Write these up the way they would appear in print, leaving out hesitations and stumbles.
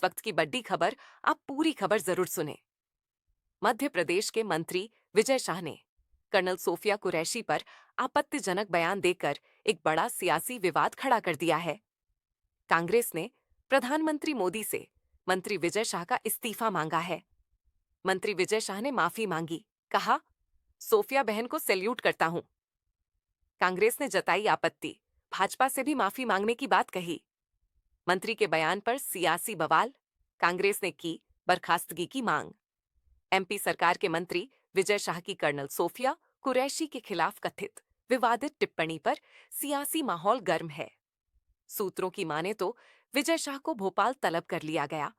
वक्त की बड़ी खबर, आप पूरी खबर जरूर सुने। मध्य प्रदेश के मंत्री विजय शाह ने कर्नल सोफिया कुरैशी पर आपत्तिजनक बयान देकर एक बड़ा सियासी विवाद खड़ा कर दिया है। कांग्रेस ने प्रधानमंत्री मोदी से मंत्री विजय शाह का इस्तीफा मांगा है। मंत्री विजय शाह ने माफी मांगी, कहा, सोफिया बहन को सैल्यूट करता हूं। कांग्रेस ने जताई आपत्ति, भाजपा से भी माफी मांगने की बात कही। मंत्री के बयान पर सियासी बवाल, कांग्रेस ने की बर्खास्तगी की मांग। एमपी सरकार के मंत्री विजय शाह की कर्नल सोफिया कुरैशी के खिलाफ कथित विवादित टिप्पणी पर सियासी माहौल गर्म है। सूत्रों की माने तो विजय शाह को भोपाल तलब कर लिया गया।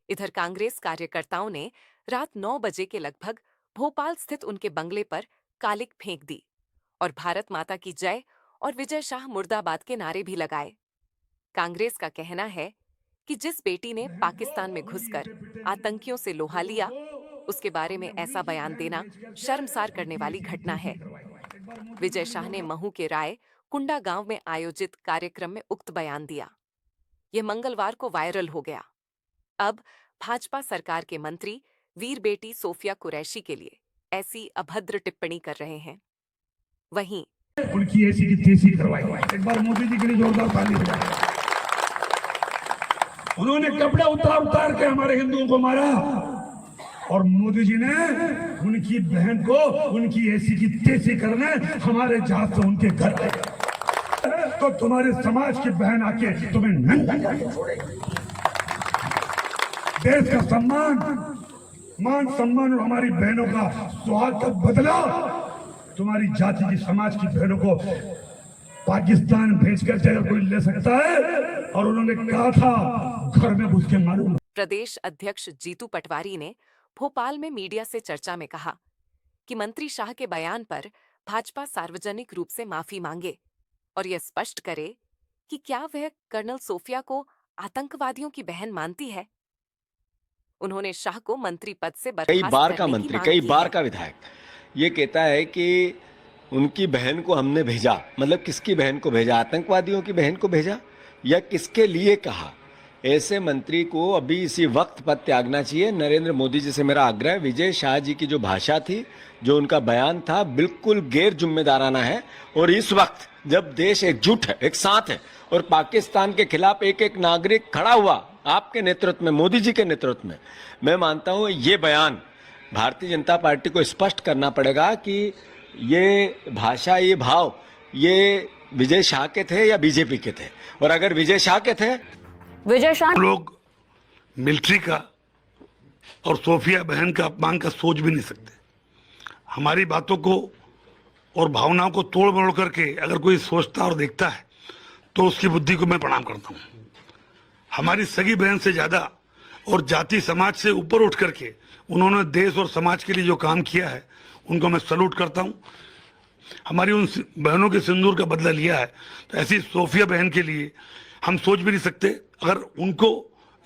इधर कांग्रेस कार्यकर्ताओं ने रात 9 बजे के लगभग भोपाल स्थित उनके बंगले पर कालिक फेंक दी और भारत माता की जय और विजय शाह मुर्दाबाद के नारे भी लगाए। कांग्रेस का कहना है कि जिस बेटी ने पाकिस्तान में घुसकर आतंकियों से लोहा लिया, उसके बारे में ऐसा बयान देना शर्मसार करने वाली घटना है। विजय शाह ने महू के राय कुंडा गांव में आयोजित कार्यक्रम में उक्त बयान दिया। यह मंगलवार को वायरल हो गया। अब भाजपा सरकार के मंत्री वीर बेटी सोफिया कुरैशी के लिए ऐसी अभद्र टिप्पणी कर रहे हैं। वहीं उनकी ऐसी की तैसी करवाई। एक बार मोदी जी के लिए जोरदार ताली बजाएं। उन्होंने कपड़े उतार के हमारे हिंदुओं को मारा और मोदी जी ने उनकी बहन को उनकी ऐसी की तैसी करने हमारे जहाज से उनके घर आए। तो तुम्हारे समाज की बहन आके तुम्हें नंगा करके छोड़ेगी। देश का सम्मान, मान सम्मान और हमारी बहनों का सुहाग का बदला तुम्हारी जाति की समाज की बहनों को पाकिस्तान भेजकर जगह कोई ले सकता है। और उन्होंने कहा था घर में घुस के मारूंगा। प्रदेश अध्यक्ष जीतू पटवारी ने भोपाल में मीडिया से चर्चा में कहा कि मंत्री शाह के बयान पर भाजपा सार्वजनिक रूप से माफी मांगे और यह स्पष्ट करे कि क्या वह कर्नल सोफिया को आतंकवादियों की बहन मानती है। उन्होंने शाह को मंत्री पद से कई बार का मंत्री, कई बार का विधायक ये कहता है कि उनकी बहन को हमने भेजा, मतलब किसकी बहन को भेजा? आतंकवादियों की बहन को भेजा या किसके लिए कहा? ऐसे मंत्री को अभी इसी वक्त पद त्यागना चाहिए। नरेंद्र मोदी जी से मेरा आग्रह है, विजय शाह जी की जो भाषा थी, जो उनका बयान था, बिल्कुल गैर जिम्मेदाराना है। और इस वक्त जब देश एकजुट है, एक साथ है और पाकिस्तान के खिलाफ एक एक नागरिक खड़ा हुआ आपके नेतृत्व में, मोदी जी के नेतृत्व में, मैं मानता हूं ये बयान भारतीय जनता पार्टी को स्पष्ट करना पड़ेगा कि ये भाषा, ये भाव, ये विजय शाह के थे या बीजेपी के थे। और अगर विजय शाह के थे, विजय शाह लोग मिलिट्री का और सोफिया बहन का अपमान का सोच भी नहीं सकते। हमारी बातों को और भावनाओं को तोड़ मरोड़ करके अगर कोई सोचता और देखता है तो उसकी बुद्धि को मैं प्रणाम करता हूँ। हमारी सगी बहन से ज्यादा और जाति समाज से ऊपर उठ करके उन्होंने देश और समाज के लिए जो काम किया है उनको मैं सैल्यूट करता हूँ। हमारी उन बहनों के सिंदूर का बदला लिया है, तो ऐसी सोफिया बहन के लिए हम सोच भी नहीं सकते। अगर उनको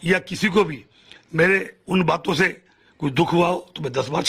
या किसी को भी मेरे उन बातों से कोई दुख हुआ हो तो मैं 10 बार